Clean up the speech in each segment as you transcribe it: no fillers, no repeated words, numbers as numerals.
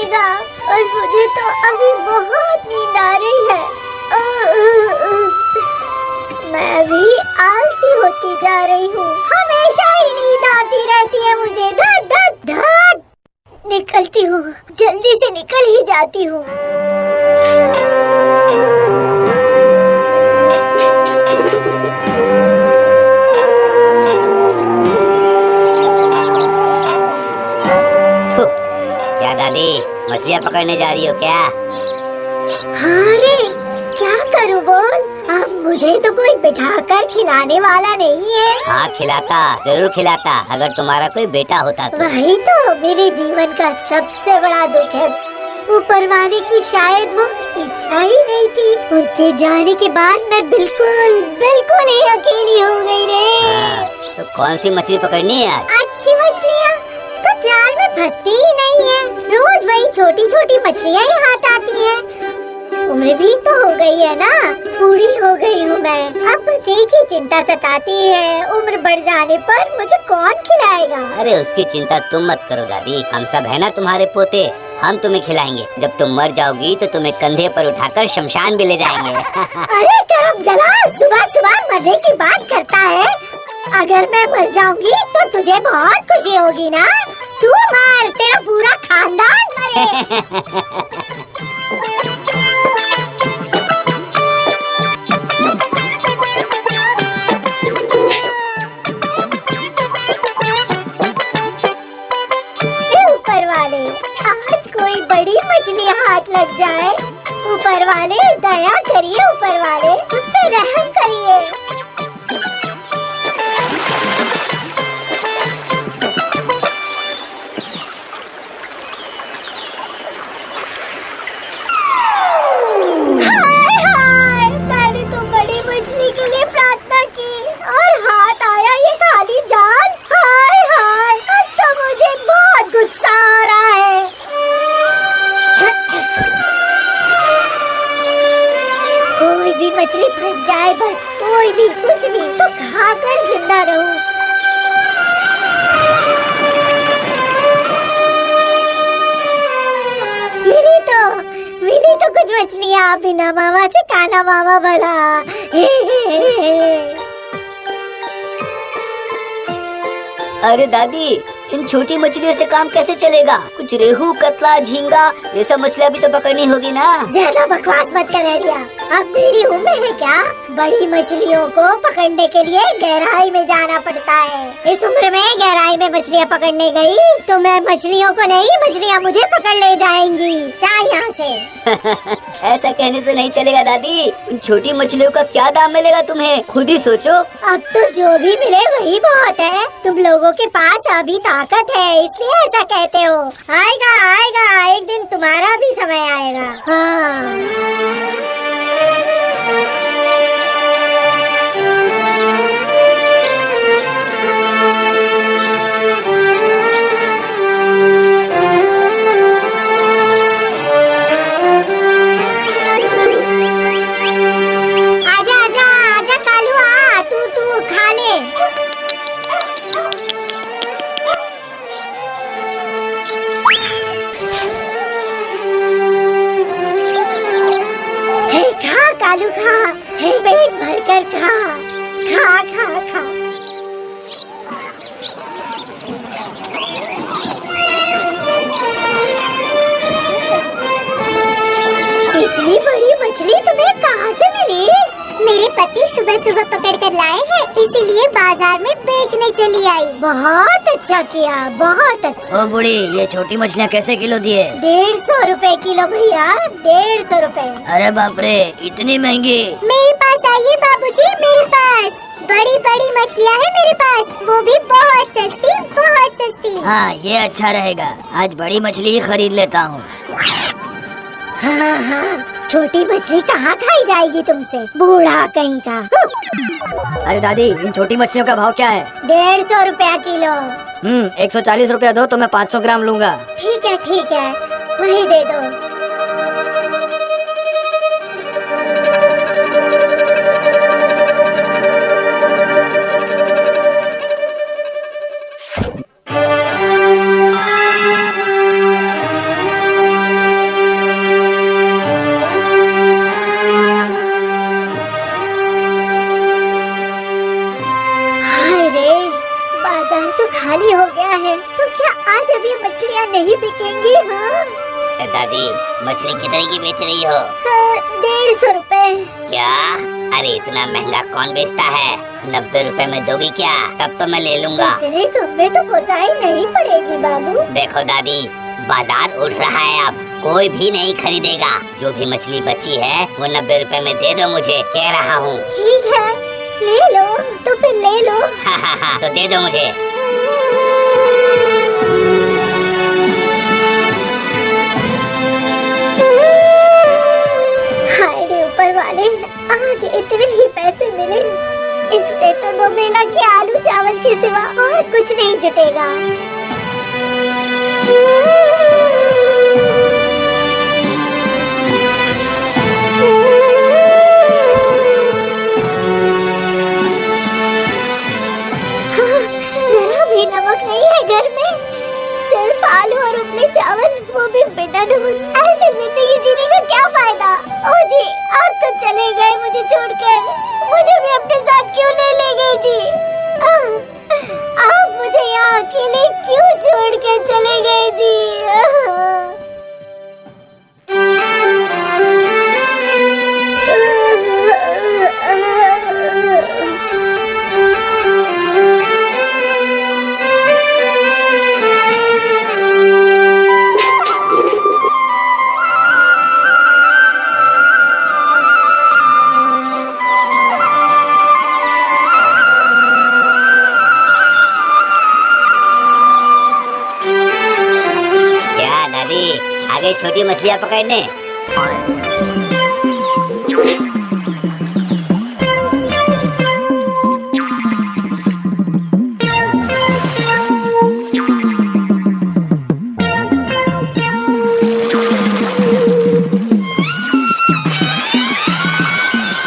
जाएगा और मुझे तो अभी बहुत नींद आ रही है। मैं भी आलसी होती जा रही हूँ। हमेशा ही नींद आती रहती है मुझे। धत धत धत निकलती हूँ, जल्दी से निकल ही जाती हूँ। क्या दादी, मछलियाँ पकड़ने जा रही हो क्या? हाँ रे, क्या करूँ बोल? अब मुझे तो कोई बिठाकर खिलाने वाला नहीं है। हाँ खिलाता, जरूर खिलाता, अगर तुम्हारा कोई बेटा होता तो। वही तो मेरे जीवन का सबसे बड़ा दुख है। ऊपर वाले की शायद वो इच्छा ही नहीं थी। उनके जाने के बाद मैं बिल्कुल बिल्कुल ही अकेली हो गई रे। तो कौन सी मछली पकड़नी है आज? अच्छी मछलियाँ तो जाल में फंसती ही नहीं है। रोज वही छोटी छोटी मछलियाँ ही हाथ आती हैं। उम्र भी तो हो गई है ना, बूढ़ी हो गई हूँ मैं। अब बस एक ही चिंता सताती है, उम्र बढ़ जाने पर मुझे कौन खिलाएगा? अरे उसकी चिंता तुम मत करो दादी, हम सब है ना तुम्हारे पोते, हम तुम्हें खिलाएंगे। जब तुम मर जाओगी तो तुम्हें कंधे पर उठाकर शमशान भी ले जाएंगे। अरे करम जला, सुबह सुबह मरने की बात करता है। अगर मैं मर जाऊंगी तो तुझे बहुत खुशी होगी ना। तू मर, तेरा पूरा खानदान मरे। ऊपर वाले, आज कोई बड़ी मछली हाथ लग जाए। ऊपर वाले दया करिए, ऊपर वाले उस पे रहम करिए। हाय हाय, मैंने तो बड़ी मछली के लिए प्रार्थना की और हाथ आया ये खाली जाल। हाय हाय, अब तो मुझे बहुत गुस्सा आ रहा है। कोई भी मछली फंस जाए बस, कोई भी कुछ भी तो खाकर जिंदा रहूं। मिली तो कुछ मछलियाँ, बिना मामा से काना मामा भला। अरे दादी, इन छोटी मछलियों से काम कैसे चलेगा? कुछ रेहू, कतला, झींगा ये सब मछलियाँ भी तो पकड़नी होगी ना। ज्यादा बकवास मत कर रिया। अब मेरी उम्र है क्या? बड़ी मछलियों को पकड़ने के लिए गहराई में जाना पड़ता है। इस उम्र में गहराई में मछलियाँ पकड़ने गई तो मैं मछलियों को नहीं, मछलियाँ मुझे पकड़ ले जाएंगी। जा यहाँ से। ऐसा कहने से नहीं चलेगा दादी, इन छोटी मछलियों का क्या दाम मिलेगा तुम्हें? खुद ही सोचो। अब तो जो भी मिले वही बहुत है। तुम लोगों के पास अभी ताकत है इसलिए ऐसा कहते हो। आएगा आएगा, एक दिन तुम्हारा भी समय आएगा। हाँ। कालू खा, हे पेट भर कर खा, खा खा खा। इतनी बड़ी मछली तुम्हें कहाँ से मिली? मेरे पति सुबह सुबह पकड़ कर लाए हैं, इसीलिए बाजार में बेचने चली आई। बहुत अच्छा किया, बहुत अच्छा। ओ बुढ़ी, ये छोटी मछलियाँ कैसे किलो दिए? 150 रुपए किलो भैया, 150 रुपए। अरे बाप रे, इतनी महंगी। मेरे पास आइए बाबूजी, मेरे पास बड़ी बड़ी मछलियाँ हैं मेरे पास, वो भी बहुत सस्ती, बहुत सस्ती। हाँ ये अच्छा रहेगा, आज बड़ी मछली ही खरीद लेता हूँ। हाँ हाँ, छोटी मछली कहाँ खाई जाएगी तुमसे, बूढ़ा कहीं का। अरे दादी, इन छोटी मछलियों का भाव क्या है? 150 रुपया किलो। 140 रुपया दो तो मैं 500 ग्राम लूँगा। ठीक है, वही दे दो। दादी, मछली कितने की बेच रही हो? 150 रुपए। क्या? अरे इतना महंगा कौन बेचता है? 90 रुपए में दोगी क्या? तब तो मैं ले लूंगा। इतने कम में तो पुसाई नहीं पड़ेगी बाबू। देखो दादी, बाजार उठ रहा है, अब कोई भी नहीं खरीदेगा। जो भी मछली बची है वो 90 रुपए में दे दो मुझे, कह रहा हूँ। ठीक है, ले लो तो फिर ले लो। हाँ, तो दे दो मुझे। हाय रे ऊपर वाले, आज इतने ही पैसे मिले, इससे तो 2 बेला के आलू चावल के सिवा और कुछ नहीं जुटेगा। जरा भी नमक नहीं है घर में, सिर्फ आलू और उबले चावल, वो भी बिना नमक। ऐसी जिंदगी जीने का क्या फायदा? ओ जी, आप तो चले गए मुझे छोड़कर, मुझे भी अपने साथ क्यों नहीं ले गए जी? आप मुझे यहाँ अकेले क्यों छोड़ के चले गए जी? आगे छोटी मछलियाँ पकड़ने।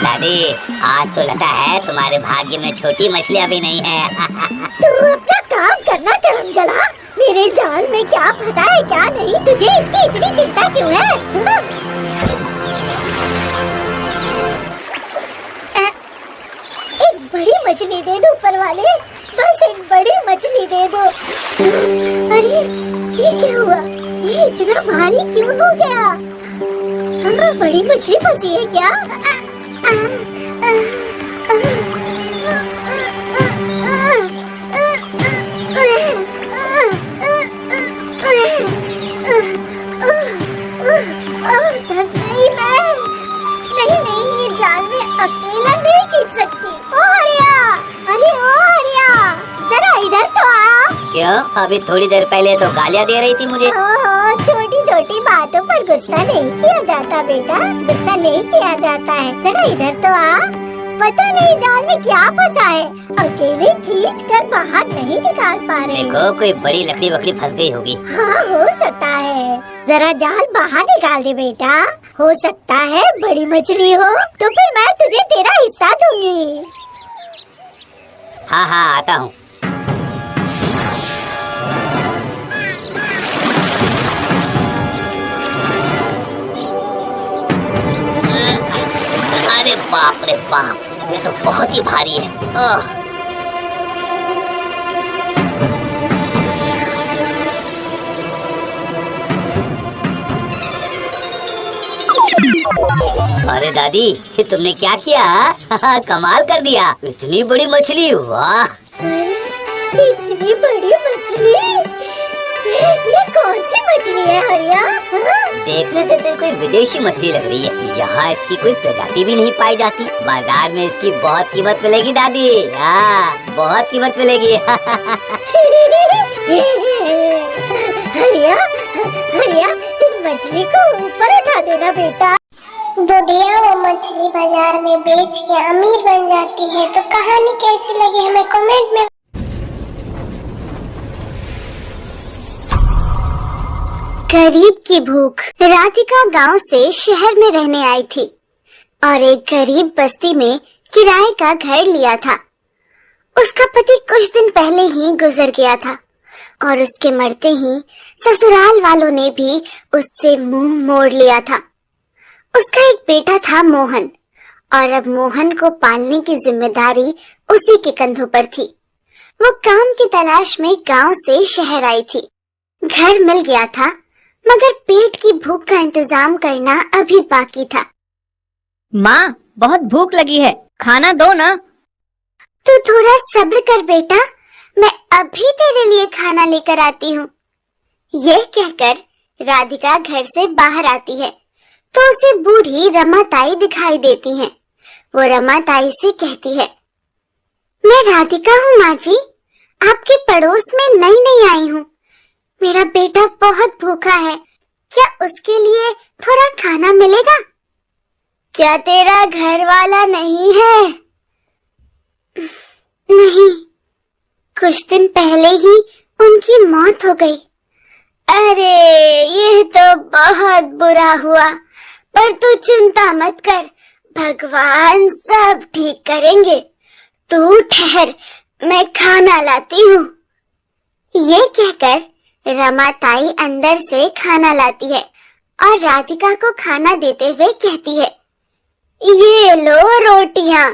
दादी, आज तो लगता है तुम्हारे भाग्य में छोटी मछलियाँ भी नहीं है। तू अपना काम करना करम जला, मेरे जाल में क्या फंसा है क्या नहीं, तुझे इसकी इतनी चिंता क्यों है? एक बड़ी मछली दे दो ऊपर वाले, बस एक बड़ी मछली दे दो। अरे ये क्या हुआ? ये इतना भारी क्यों हो गया? हाँ, बड़ी मछली फंसी है क्या? थक गई मैं। नहीं, ये जाल में अकेला नहीं खींच सकती। ओ हरिया, अरे ओ हरिया, जरा इधर तो आ। क्यों? अभी थोड़ी देर पहले तो गालियाँ दे रही थी मुझे। छोटी छोटी बातों पर गुस्सा नहीं किया जाता बेटा, गुस्सा नहीं किया जाता है। जरा इधर तो आ। पता नहीं जाल में क्या फंसा है, अकेले खींच कर बाहर नहीं निकाल पा रहे। देखो, कोई बड़ी लकड़ी वकड़ी फंस गई होगी। हाँ, हो सकता है। जरा जाल बाहर निकाल दे बेटा, हो सकता है बड़ी मछली हो, तो फिर मैं तुझे तेरा हिस्सा दूंगी। हाँ, आता हूँ। अरे बाप रे बाप, ये तो बहुत ही भारी है। अरे दादी, ये तुमने क्या किया? कमाल कर दिया, इतनी बड़ी मछली, वाह। इतनी बड़ी मछली? ये कौन सी मछली है हरिया? देखने से तो कोई विदेशी मछली लग रही है। यहाँ इसकी कोई प्रजाति भी नहीं पाई जाती। बाजार में इसकी बहुत कीमत मिलेगी दादी। हाँ, बहुत कीमत मिलेगी। हरिया, इस मछली को ऊपर उठा देना बेटा। बुढ़िया वो मछली बाजार में बेच के अमीर बन जाती है, तो कहानी कैसी लगी हमें कमेंट में। गरीब की भूख। राधिका गांव से शहर में रहने आई थी और एक गरीब बस्ती में किराए का घर लिया था। उसका पति कुछ दिन पहले ही गुजर गया था और उसके मरते ही ससुराल वालों ने भी उससे मुंह मोड़ लिया था। उसका एक बेटा था मोहन, और अब मोहन को पालने की जिम्मेदारी उसी के कंधों पर थी। वो काम की तलाश में गांव से शहर आई थी। घर मिल गया था, मगर पेट की भूख का इंतजाम करना अभी बाकी था। माँ, बहुत भूख लगी है, खाना दो ना। तू थोड़ा सब्र कर बेटा, मैं अभी तेरे लिए खाना लेकर आती हूँ। यह कहकर राधिका घर से बाहर आती है तो उसे बूढ़ी रमाताई दिखाई देती है। वो रमाताई से कहती है, मैं राधिका हूँ माँ जी, आपके पड़ोस में नई नई आई हूँ। मेरा बेटा बहुत भूखा है, क्या उसके लिए थोड़ा खाना मिलेगा? क्या तेरा घर वाला नहीं है? नहीं, कुछ दिन पहले ही उनकी मौत हो गई। अरे ये तो बहुत बुरा हुआ, पर तू चिंता मत कर, भगवान सब ठीक करेंगे। तू ठहर, मैं खाना लाती हूँ। ये कहकर रमाताई अंदर से खाना लाती है और राधिका को खाना देते हुए कहती है, ये लो रोटियां,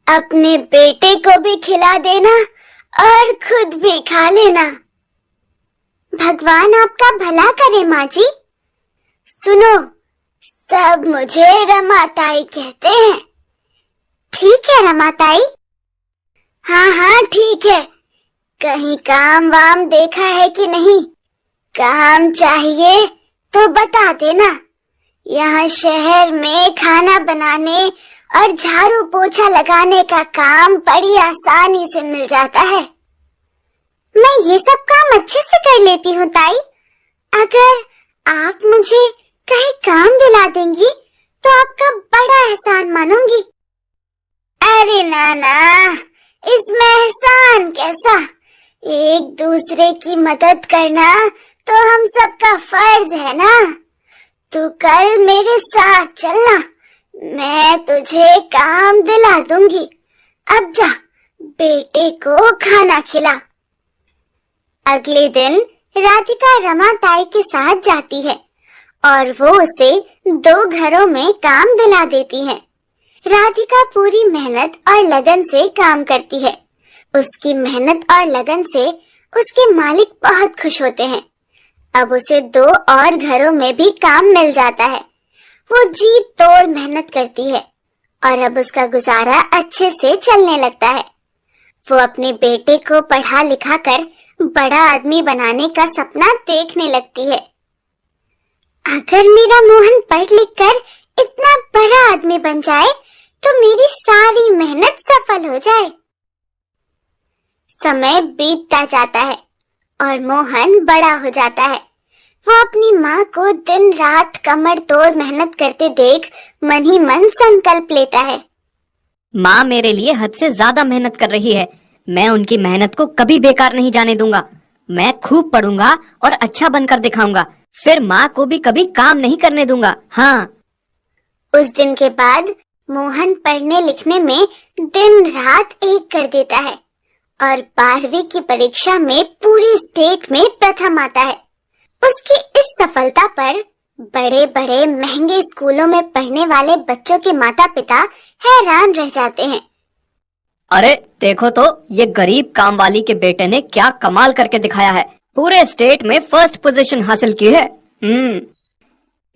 अपने बेटे को भी खिला देना और खुद भी खा लेना। भगवान आपका भला करे माँ जी। सुनो, सब मुझे रमाताई कहते हैं। ठीक है रमाताई। हाँ हाँ ठीक है। कहीं काम वाम देखा है कि नहीं? काम चाहिए तो बता देना। यहाँ शहर में खाना बनाने और झाड़ू पोछा लगाने का काम बड़ी आसानी से मिल जाता है। मैं ये सब काम अच्छे से कर लेती हूँ ताई। अगर आप मुझे कहीं काम दिला देंगी तो आपका बड़ा एहसान मानूंगी। अरे ना, इसमें एहसान कैसा, एक दूसरे की मदद करना तो हम सबका फर्ज है ना। तू कल मेरे साथ चलना, मैं तुझे काम दिला दूंगी। अब जा, बेटे को खाना खिला। अगले दिन राधिका रमाताई के साथ जाती है और वो उसे 2 घरों में काम दिला देती है। राधिका पूरी मेहनत और लगन से काम करती है। उसकी मेहनत और लगन से उसके मालिक बहुत खुश होते हैं। अब उसे 2 और घरों में भी काम मिल जाता है। वो जी तोड़ मेहनत करती है और अब उसका गुजारा अच्छे से चलने लगता है। वो अपने बेटे को पढ़ा लिखा कर बड़ा आदमी बनाने का सपना देखने लगती है। अगर मेरा मोहन पढ़ लिख कर इतना बड़ा आदमी बन जाए तो मेरी सारी मेहनत सफल हो जाए। समय बीतता जाता है और मोहन बड़ा हो जाता है। वो अपनी माँ को दिन रात कमर तोड़ मेहनत करते देख मन ही मन संकल्प लेता है। माँ मेरे लिए हद से ज्यादा मेहनत कर रही है, मैं उनकी मेहनत को कभी बेकार नहीं जाने दूंगा। मैं खूब पढ़ूंगा और अच्छा बनकर दिखाऊंगा, फिर माँ को भी कभी काम नहीं करने दूंगा। हाँ। उस दिन के बाद मोहन पढ़ने लिखने में दिन रात एक कर देता है और 12वीं की परीक्षा में पूरी स्टेट में प्रथम आता है। उसकी इस सफलता पर बड़े बड़े महंगे स्कूलों में पढ़ने वाले बच्चों के माता पिता हैरान रह जाते हैं। अरे देखो तो, ये गरीब काम वाली के बेटे ने क्या कमाल करके दिखाया है, पूरे स्टेट में फर्स्ट पोजीशन हासिल की है।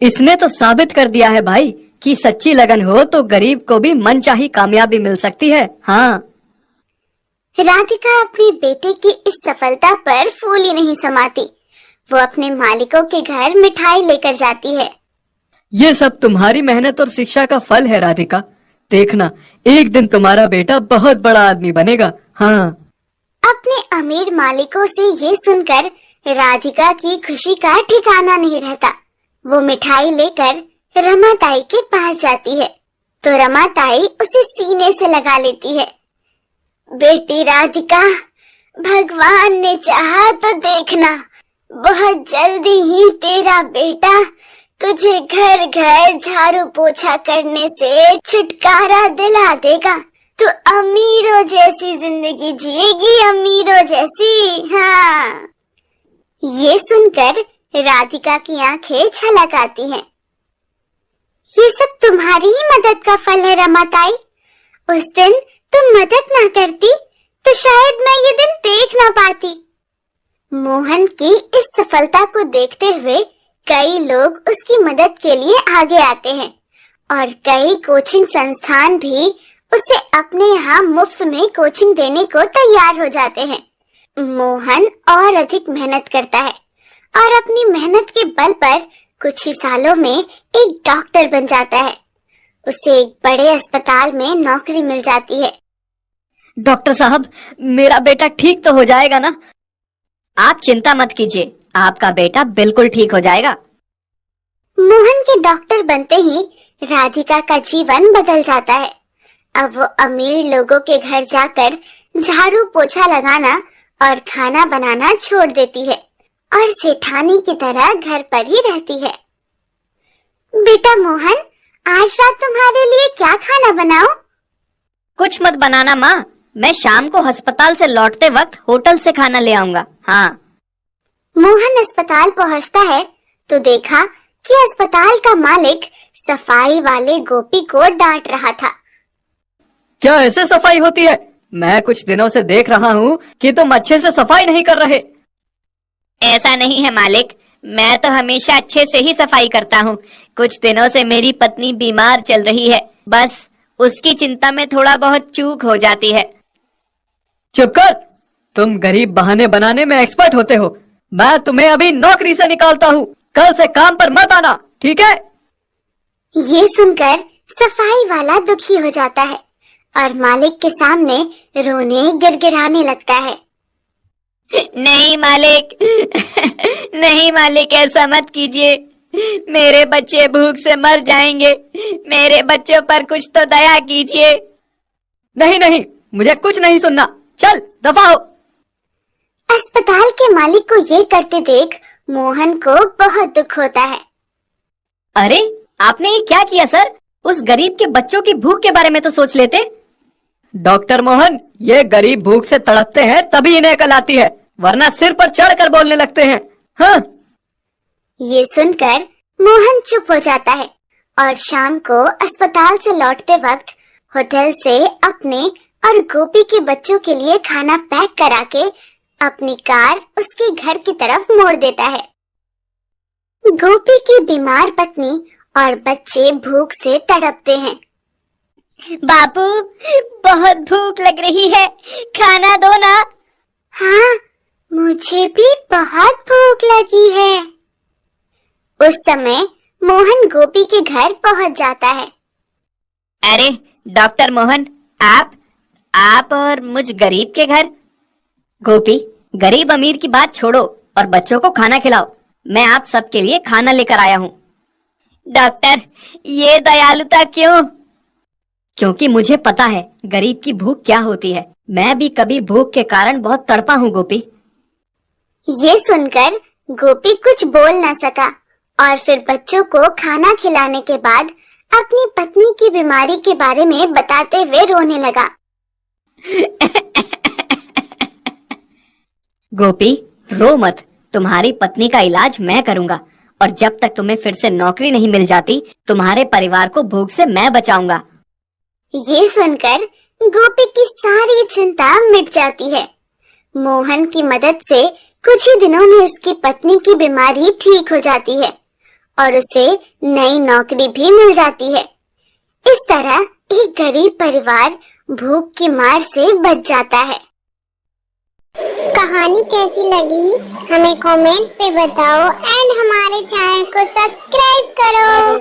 इसने तो साबित कर दिया है भाई कि सच्ची लगन हो तो गरीब को भी मनचाही कामयाबी मिल सकती है। हाँ। राधिका अपने बेटे की इस सफलता पर फूली नहीं समाती। वो अपने मालिकों के घर मिठाई लेकर जाती है। ये सब तुम्हारी मेहनत और शिक्षा का फल है राधिका, देखना एक दिन तुम्हारा बेटा बहुत बड़ा आदमी बनेगा। हाँ। अपने अमीर मालिकों से ये सुनकर राधिका की खुशी का ठिकाना नहीं रहता। वो मिठाई लेकर रमाताई के पास जाती है तो रमाताई उसे सीने से लगा लेती है। बेटी राधिका, भगवान ने चाहा तो देखना, बहुत जल्दी ही तेरा बेटा तुझे घर घर झाड़ू पोछा करने से छुटकारा दिला देगा। तू अमीरों जैसी जिंदगी जिएगी, अमीरों जैसी। हाँ। ये सुनकर राधिका की आंखें छलक आती हैं। ये सब तुम्हारी ही मदद का फल है रमाताई। उस दिन तुम मदद ना करती तो शायद मैं ये दिन देख ना पाती। मोहन की इस सफलता को देखते हुए कई लोग उसकी मदद के लिए आगे आते हैं और कई कोचिंग संस्थान भी उसे अपने यहाँ मुफ्त में कोचिंग देने को तैयार हो जाते हैं। मोहन और अधिक मेहनत करता है और अपनी मेहनत के बल पर कुछ ही सालों में एक डॉक्टर बन जाता है। उसे एक बड़े अस्पताल में नौकरी मिल जाती है। डॉक्टर साहब, मेरा बेटा ठीक तो हो जाएगा ना? आप चिंता मत कीजिए, आपका बेटा बिल्कुल ठीक हो जाएगा। मोहन के डॉक्टर बनते ही राधिका का जीवन बदल जाता है। अब वो अमीर लोगों के घर जाकर झाड़ू पोछा लगाना और खाना बनाना छोड़ देती है और सेठानी की तरह घर पर ही रहती है। बेटा मोहन, आज रात तुम्हारे लिए क्या खाना बनाऊं? कुछ मत बनाना माँ, मैं शाम को अस्पताल से लौटते वक्त होटल से खाना ले आऊंगा। हाँ। मोहन अस्पताल पहुंचता है तो देखा कि अस्पताल का मालिक सफाई वाले गोपी को डांट रहा था। क्या ऐसे सफाई होती है? मैं कुछ दिनों से देख रहा हूँ कि तुम अच्छे से सफाई नहीं कर रहे। ऐसा नहीं है मालिक, मैं तो हमेशा अच्छे से ही सफाई करता हूँ। कुछ दिनों से मेरी पत्नी बीमार चल रही है, बस उसकी चिंता में थोड़ा बहुत चूक हो जाती है। चुप कर, तुम गरीब बहाने बनाने में एक्सपर्ट होते हो। मैं तुम्हें अभी नौकरी से निकालता हूँ, कल से काम पर मत आना, ठीक है? ये सुनकर सफाई वाला दुखी हो जाता है और मालिक के सामने रोने गिड़गिड़ाने लगता है। नहीं मालिक, नहीं मालिक, ऐसा मत कीजिए। मेरे बच्चे भूख से मर जाएंगे। मेरे बच्चों पर कुछ तो दया कीजिए। नहीं नहीं, मुझे कुछ नहीं सुनना, चल दफा हो। अस्पताल के मालिक को ये करते देख मोहन को बहुत दुख होता है। अरे, आपने ये क्या किया सर? उस गरीब के बच्चों की भूख के बारे में तो सोच लेते। डॉक्टर मोहन, ये गरीब भूख से तड़पते हैं तभी इन्हें अकल आती है, वरना सिर पर चढ़कर बोलने लगते हैं। हाँ। ये सुनकर मोहन चुप हो जाता है और शाम को अस्पताल से लौटते वक्त होटल से अपने और गोपी के बच्चों के लिए खाना पैक करा के अपनी कार उसके घर की तरफ मोड़ देता है। गोपी की बीमार पत्नी और बच्चे भूख से तड़पते हैं। बापू, बहुत भूख लग रही है, खाना दो ना। हाँ, मुझे भी बहुत भूख लगी है। उस समय मोहन गोपी के घर पहुंच जाता है। अरे डॉक्टर मोहन, आप और मुझ गरीब के घर। गोपी, गरीब अमीर की बात छोड़ो और बच्चों को खाना खिलाओ। मैं आप सबके लिए खाना लेकर आया हूँ। डॉक्टर, ये दयालुता क्यों? क्योंकि मुझे पता है गरीब की भूख क्या होती है। मैं भी कभी भूख के कारण बहुत तड़पा हूँ गोपी। ये सुनकर गोपी कुछ बोल न सका और फिर बच्चों को खाना खिलाने के बाद अपनी पत्नी की बीमारी के बारे में बताते हुए रोने लगा। गोपी, रो मत, तुम्हारी पत्नी का इलाज मैं करूंगा और जब तक तुम्हें फिर से नौकरी नहीं मिल जाती, तुम्हारे परिवार को भूख से मैं बचाऊंगा। ये सुनकर गोपी की सारी चिंता मिट जाती है। मोहन की मदद से कुछ ही दिनों में उसकी पत्नी की बीमारी ठीक हो जाती है और उसे नई नौकरी भी मिल जाती है। इस तरह एक गरीब परिवार भूख की मार से बच जाता है। कहानी कैसी लगी हमें कमेंट पे बताओ एंड हमारे चैनल को सब्सक्राइब करो।